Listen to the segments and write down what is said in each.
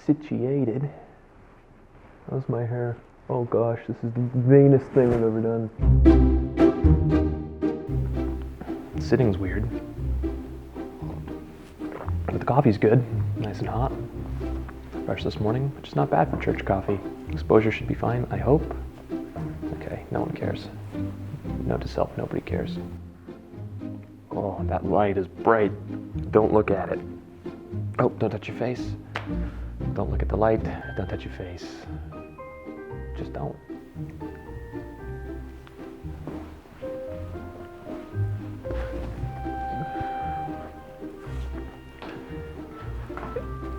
Situated. How's my hair? Oh gosh, this is the vainest thing I've ever done. Sitting's weird. But the coffee's good, nice and hot. Fresh this morning, which is not bad for church coffee. Exposure should be fine, I hope. Okay, no one cares. Note to self, nobody cares. Oh, that light is bright. Don't look at it. Oh, don't touch your face. Don't look at the light. Don't touch your face. Just don't.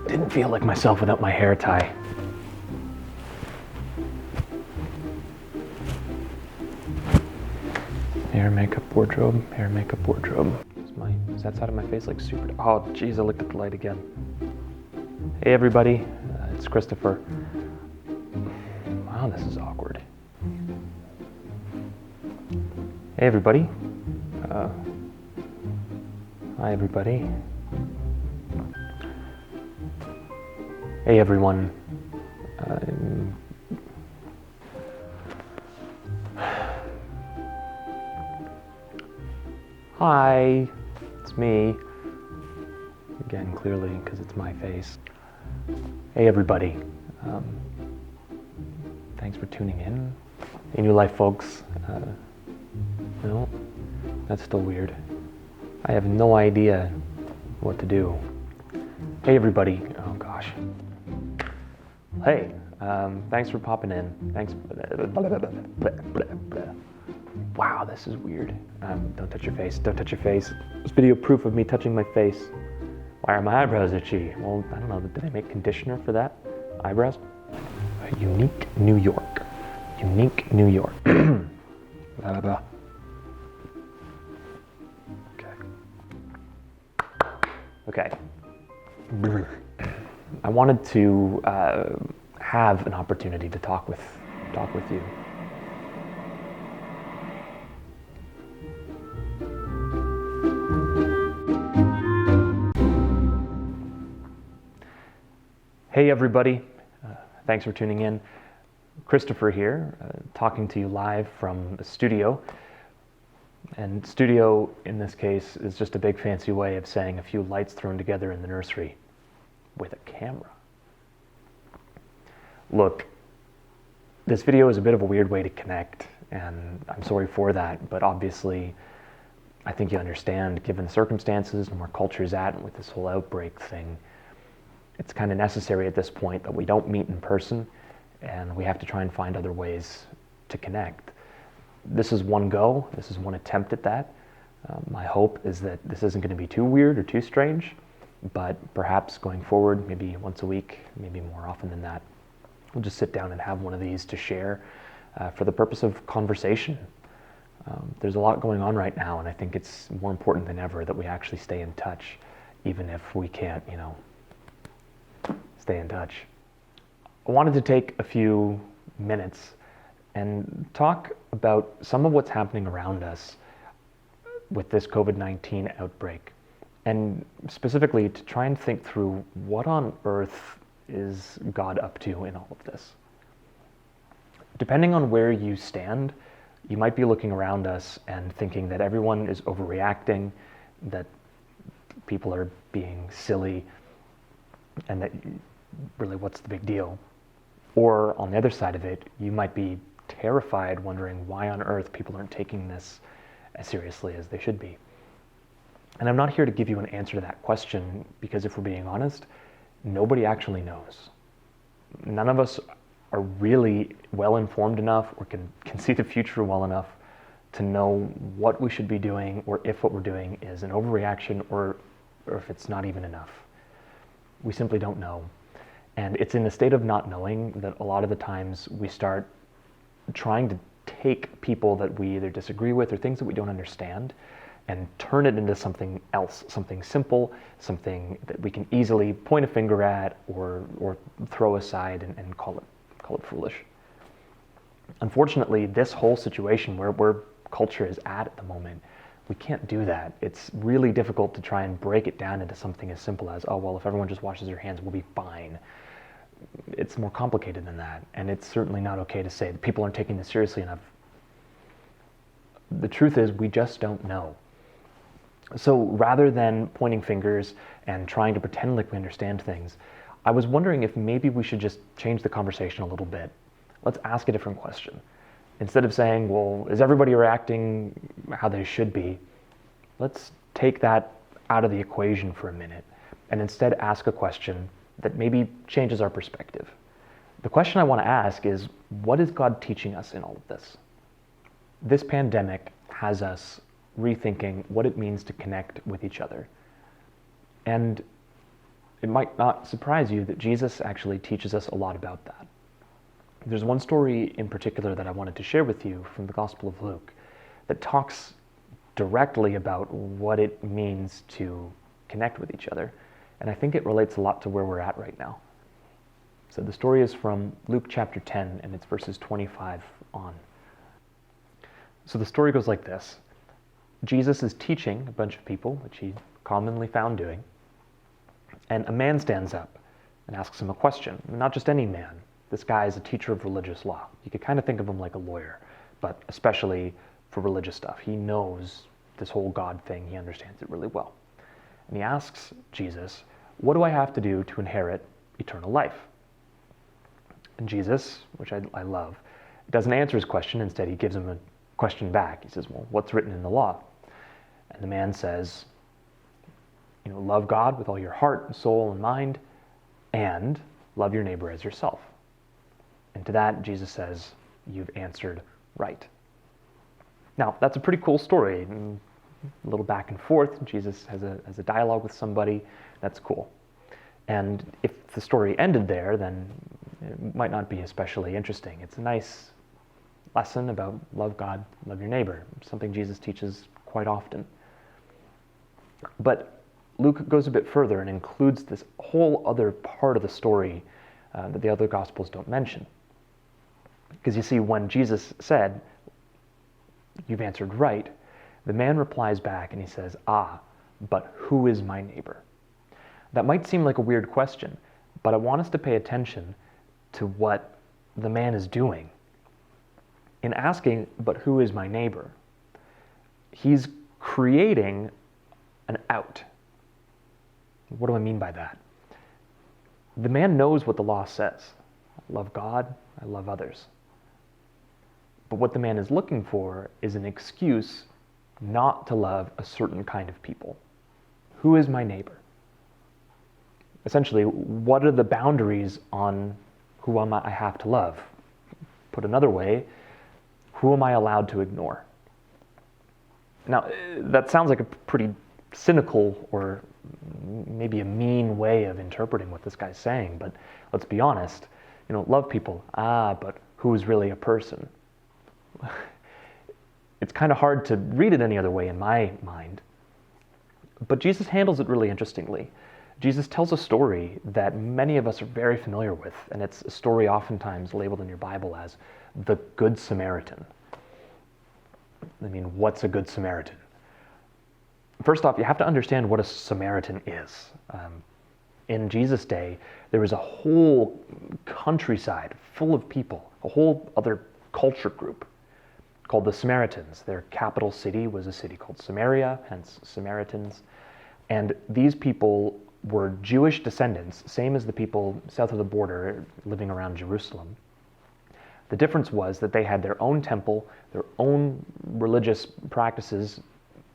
Didn't feel like myself without my hair tie. Hair, makeup, wardrobe. Hair, makeup, wardrobe. Is that side of my face like super? Oh, geez, I looked at the light again. Hey, everybody. It's Christopher. Wow, this is awkward. Hey, everybody. Hi, everybody. Hey, everyone. Hi, it's me. Again, clearly, because it's my face. Hey, everybody. Thanks for tuning in. Hey, New Life folks. No, that's still weird. I have no idea what to do. Hey, everybody. Oh, gosh. Hey, thanks for popping in. Thanks. Wow, this is weird. Don't touch your face. Don't touch your face. This video proof of me touching my face. Why are my eyebrows itchy? Well, I don't know. Did I make conditioner for that? Eyebrows? Unique New York. Unique New York. Blah, blah, blah. Okay. I wanted to have an opportunity to talk with you. Hey, everybody. Thanks for tuning in. Christopher here, talking to you live from the studio. And studio, in this case, is just a big fancy way of saying a few lights thrown together in the nursery with a camera. Look, this video is a bit of a weird way to connect, and I'm sorry for that, but obviously, I think you understand, given the circumstances and where culture is at with this whole outbreak thing, it's kind of necessary at this point that we don't meet in person, and we have to try and find other ways to connect. This is one go. This is one attempt at that. My hope is that this isn't going to be too weird or too strange, but perhaps going forward, maybe once a week, maybe more often than that, we'll just sit down and have one of these to share for the purpose of conversation. There's a lot going on right now, and I think it's more important than ever that we actually stay in touch, even if we can't, stay in touch. I wanted to take a few minutes and talk about some of what's happening around us with this COVID-19 outbreak, and specifically to try and think through what on earth is God up to in all of this. Depending on where you stand, you might be looking around us and thinking that everyone is overreacting, that people are being silly, and that really what's the big deal? Or on the other side of it, you might be terrified, wondering why on earth people aren't taking this as seriously as they should be. And I'm not here to give you an answer to that question, because if we're being honest, nobody actually knows. None of us are really well informed enough or can see the future well enough to know what we should be doing, or if what we're doing is an overreaction, or if it's not even enough. We simply don't know. And it's in the state of not knowing that a lot of the times we start trying to take people that we either disagree with or things that we don't understand and turn it into something else, something simple, something that we can easily point a finger at or throw aside and call it foolish. Unfortunately, this whole situation where culture is at the moment, We can't do that. It's really difficult to try and break it down into something as simple as, oh, well, if everyone just washes their hands, we'll be fine. It's more complicated than that, and it's certainly not okay to say that people aren't taking this seriously enough. The truth is, we just don't know. So rather than pointing fingers and trying to pretend like we understand things, I was wondering if maybe we should just change the conversation a little bit. Let's ask a different question. Instead of saying, well, is everybody reacting how they should be? Let's take that out of the equation for a minute and instead ask a question that maybe changes our perspective. The question I want to ask is, what is God teaching us in all of this? This pandemic has us rethinking what it means to connect with each other. And it might not surprise you that Jesus actually teaches us a lot about that. There's one story in particular that I wanted to share with you from the Gospel of Luke that talks directly about what it means to connect with each other. And I think it relates a lot to where we're at right now. So the story is from Luke chapter 10, and it's verses 25 on. So the story goes like this. Jesus is teaching a bunch of people, which he commonly found doing, and a man stands up and asks him a question. Not just any man. This guy is a teacher of religious law. You could kind of think of him like a lawyer, but especially for religious stuff. He knows this whole God thing. He understands it really well. And he asks Jesus, what do I have to do to inherit eternal life? And Jesus, which I love, doesn't answer his question. Instead, he gives him a question back. He says, well, what's written in the law? And the man says, love God with all your heart and soul and mind, and love your neighbor as yourself. And to that, Jesus says, you've answered right. Now, that's a pretty cool story. A little back and forth. Jesus has a dialogue with somebody. That's cool. And if the story ended there, then it might not be especially interesting. It's a nice lesson about love God, love your neighbor, something Jesus teaches quite often. But Luke goes a bit further and includes this whole other part of the story that the other Gospels don't mention. Because you see, when Jesus said, you've answered right, the man replies back and he says, but who is my neighbor? That might seem like a weird question, but I want us to pay attention to what the man is doing. In asking, but who is my neighbor? He's creating an out. What do I mean by that? The man knows what the law says. I love God, I love others. But what the man is looking for is an excuse not to love a certain kind of people. Who is my neighbor? Essentially, what are the boundaries on who I have to love? Put another way, who am I allowed to ignore? Now, that sounds like a pretty cynical or maybe a mean way of interpreting what this guy's saying, but let's be honest. Love people, but who is really a person? It's kind of hard to read it any other way in my mind. But Jesus handles it really interestingly. Jesus tells a story that many of us are very familiar with, and it's a story oftentimes labeled in your Bible as the Good Samaritan. I mean, what's a Good Samaritan? First off, you have to understand what a Samaritan is. In Jesus' day, there was a whole countryside full of people, a whole other culture group called the Samaritans. Their capital city was a city called Samaria, hence Samaritans. And these people were Jewish descendants, same as the people south of the border living around Jerusalem. The difference was that they had their own temple, their own religious practices,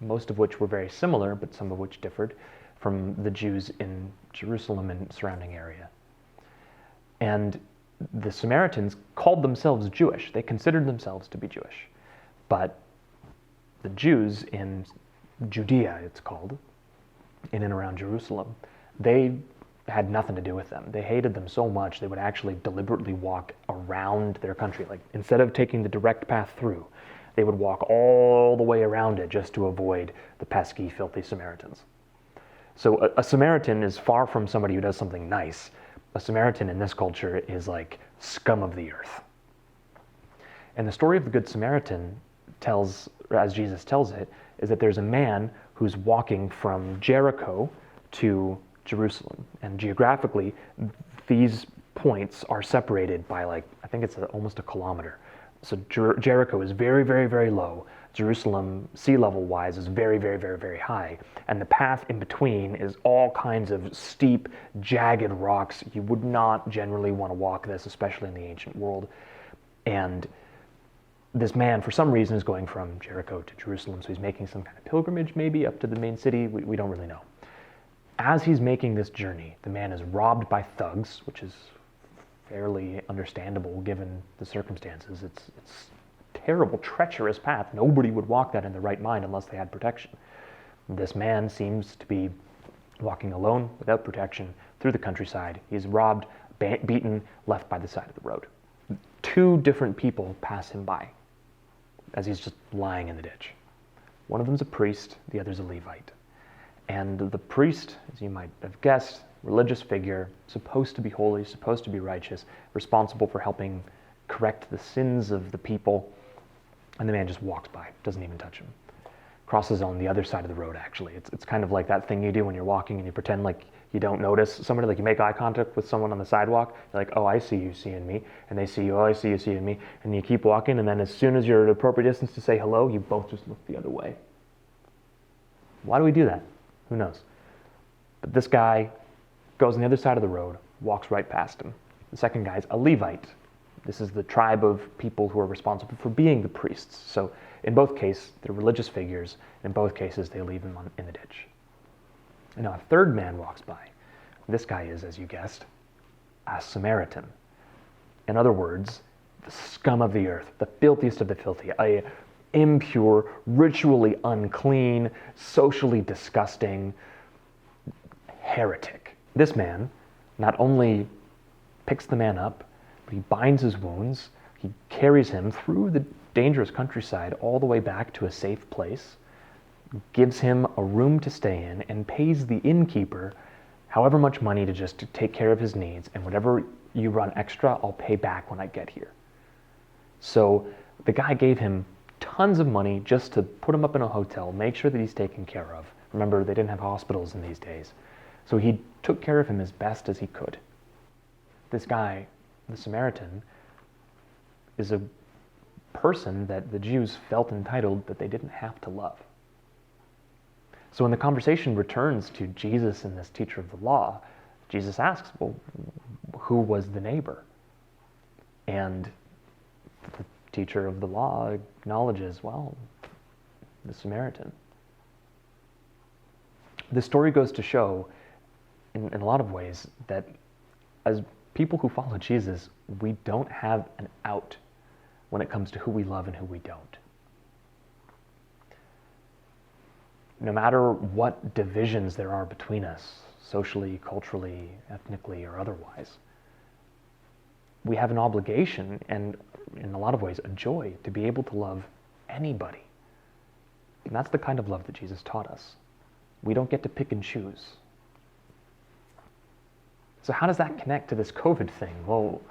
most of which were very similar, but some of which differed from the Jews in Jerusalem and surrounding area. And the Samaritans called themselves Jewish. They considered themselves to be Jewish. But the Jews in Judea, it's called, in and around Jerusalem, they had nothing to do with them. They hated them so much they would actually deliberately walk around their country. Like, instead of taking the direct path through, they would walk all the way around it just to avoid the pesky, filthy Samaritans. So a Samaritan is far from somebody who does something nice. A Samaritan in this culture is like scum of the earth. And the story of the Good Samaritan tells or as Jesus tells it, is that there's a man who's walking from Jericho to Jerusalem. And geographically, these points are separated by I think it's almost a kilometer. So Jericho is very, very, very low. Jerusalem, sea level wise, is very, very, very, very high. And the path in between is all kinds of steep, jagged rocks. You would not generally want to walk this, especially in the ancient world. And this man, for some reason, is going from Jericho to Jerusalem. So he's making some kind of pilgrimage, maybe up to the main city. We don't really know. As he's making this journey, the man is robbed by thugs, which is fairly understandable given the circumstances. It's a terrible, treacherous path. Nobody would walk that in their right mind unless they had protection. This man seems to be walking alone, without protection, through the countryside. He's robbed, beaten, left by the side of the road. 2 different people pass him by as he's just lying in the ditch. One of them's a priest, the other's a Levite. And the priest, as you might have guessed, religious figure, supposed to be holy, supposed to be righteous, responsible for helping correct the sins of the people. And the man just walks by, doesn't even touch him. Crosses on the other side of the road, actually. It's kind of like that thing you do when you're walking and you pretend like you don't notice somebody, like you make eye contact with someone on the sidewalk. You're like, oh, I see you seeing me. And they see you, oh, I see you seeing me. And you keep walking, and then as soon as you're at an appropriate distance to say hello, you both just look the other way. Why do we do that? Who knows? But this guy goes on the other side of the road, walks right past him. The second guy's a Levite. This is the tribe of people who are responsible for being the priests. So in both cases, they're religious figures. In both cases, they leave him in the ditch. And now a third man walks by. This guy is, as you guessed, a Samaritan. In other words, the scum of the earth, the filthiest of the filthy, a impure, ritually unclean, socially disgusting heretic. This man not only picks the man up, but he binds his wounds, he carries him through the dangerous countryside all the way back to a safe place, gives him a room to stay in, and pays the innkeeper however much money to just take care of his needs, and whatever you run extra, I'll pay back when I get here. So the guy gave him tons of money just to put him up in a hotel, make sure that he's taken care of. Remember, they didn't have hospitals in these days. So he took care of him as best as he could. This guy, the Samaritan, is a person that the Jews felt entitled that they didn't have to love. So when the conversation returns to Jesus and this teacher of the law, Jesus asks, well, who was the neighbor? And the teacher of the law acknowledges, well, the Samaritan. The story goes to show, in a lot of ways, that as people who follow Jesus, we don't have an out when it comes to who we love and who we don't. No matter what divisions there are between us, socially, culturally, ethnically, or otherwise, we have an obligation and, in a lot of ways, a joy to be able to love anybody. And that's the kind of love that Jesus taught us. We don't get to pick and choose. So how does that connect to this COVID thing? Well,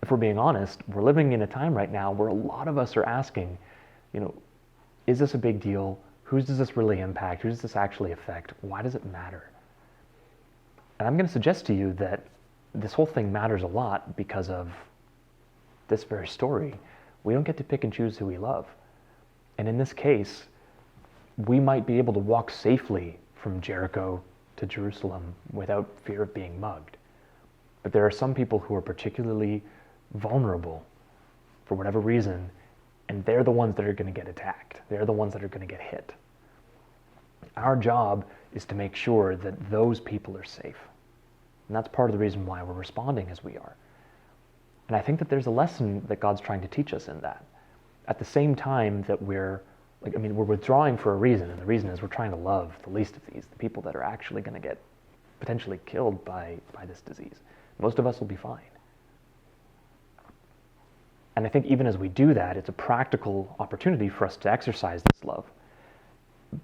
if we're being honest, we're living in a time right now where a lot of us are asking, is this a big deal? Who does this really impact? Who does this actually affect? Why does it matter? And I'm going to suggest to you that this whole thing matters a lot because of this very story. We don't get to pick and choose who we love. And in this case, we might be able to walk safely from Jericho to Jerusalem without fear of being mugged. But there are some people who are particularly vulnerable for whatever reason, and they're the ones that are going to get attacked. They're the ones that are going to get hit. Our job is to make sure that those people are safe. And that's part of the reason why we're responding as we are. And I think that there's a lesson that God's trying to teach us in that. At the same time that we're withdrawing for a reason, and the reason is we're trying to love the least of these, the people that are actually going to get potentially killed by this disease. Most of us will be fine. And I think even as we do that, it's a practical opportunity for us to exercise this love.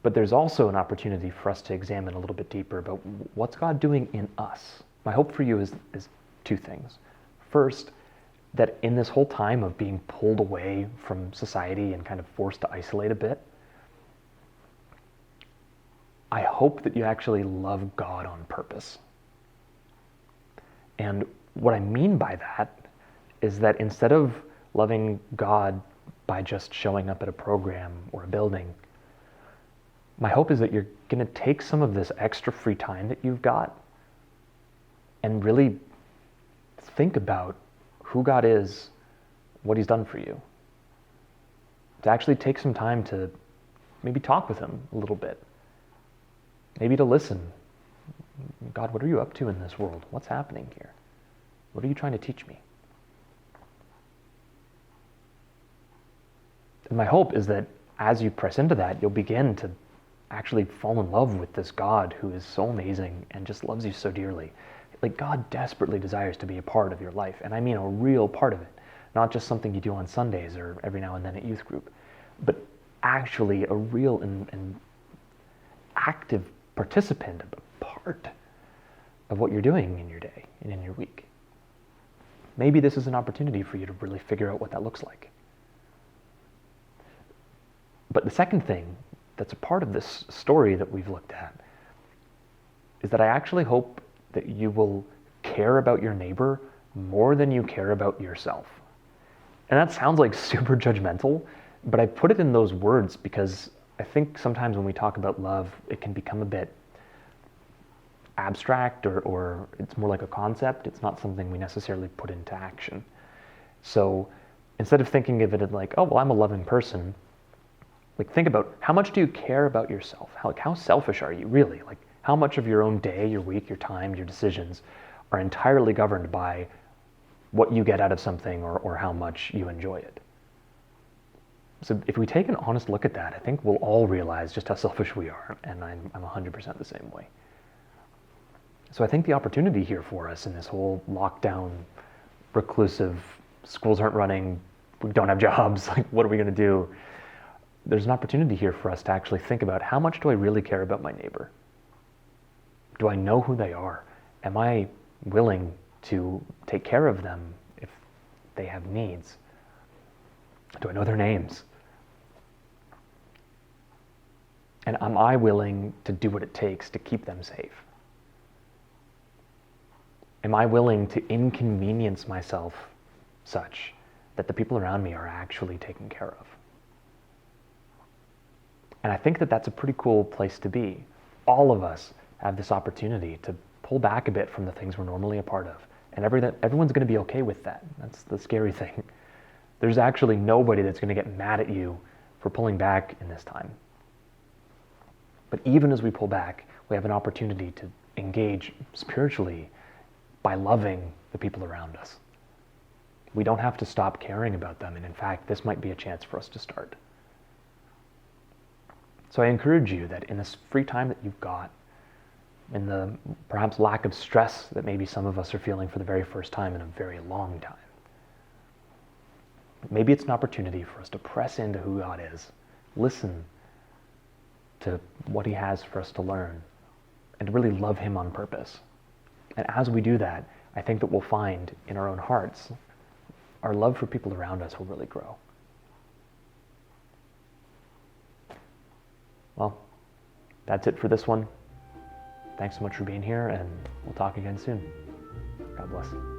But there's also an opportunity for us to examine a little bit deeper about what's God doing in us. My hope for you is 2 things. First, that in this whole time of being pulled away from society and kind of forced to isolate a bit, I hope that you actually love God on purpose. And what I mean by that is that instead of loving God by just showing up at a program or a building, my hope is that you're going to take some of this extra free time that you've got and really think about who God is, what he's done for you. To actually take some time to maybe talk with him a little bit. Maybe to listen. God, what are you up to in this world? What's happening here? What are you trying to teach me? And my hope is that as you press into that, you'll begin to actually fall in love with this God who is so amazing and just loves you so dearly. Like, God desperately desires to be a part of your life, and I mean a real part of it, not just something you do on Sundays or every now and then at youth group, but actually a real and active participant, a part of what you're doing in your day and in your week. Maybe this is an opportunity for you to really figure out what that looks like. But the second thing that's a part of this story that we've looked at is that I actually hope that you will care about your neighbor more than you care about yourself. And that sounds like super judgmental, but I put it in those words because I think sometimes when we talk about love, it can become a bit abstract or it's more like a concept. It's not something we necessarily put into action. So instead of thinking of it like, oh, well, I'm a loving person, like think about how much do you care about yourself? How selfish are you really? Like how much of your own day, your week, your time, your decisions are entirely governed by what you get out of something or how much you enjoy it? So if we take an honest look at that, I think we'll all realize just how selfish we are, and I'm 100% the same way. So I think the opportunity here for us in this whole lockdown, reclusive, schools aren't running, we don't have jobs, like what are we going to do? There's an opportunity here for us to actually think about how much do I really care about my neighbor? Do I know who they are? Am I willing to take care of them if they have needs? Do I know their names? And am I willing to do what it takes to keep them safe? Am I willing to inconvenience myself such that the people around me are actually taken care of? And I think that that's a pretty cool place to be. All of us have this opportunity to pull back a bit from the things we're normally a part of. And everyone's going to be okay with that. That's the scary thing. There's actually nobody that's going to get mad at you for pulling back in this time. But even as we pull back, we have an opportunity to engage spiritually by loving the people around us. We don't have to stop caring about them. And in fact, this might be a chance for us to start. So I encourage you that in this free time that you've got, in the perhaps lack of stress that maybe some of us are feeling for the very first time in a very long time, maybe it's an opportunity for us to press into who God is, listen to what he has for us to learn, and to really love him on purpose. And as we do that, I think that we'll find in our own hearts, our love for people around us will really grow. Well, that's it for this one. Thanks so much for being here, and we'll talk again soon. God bless.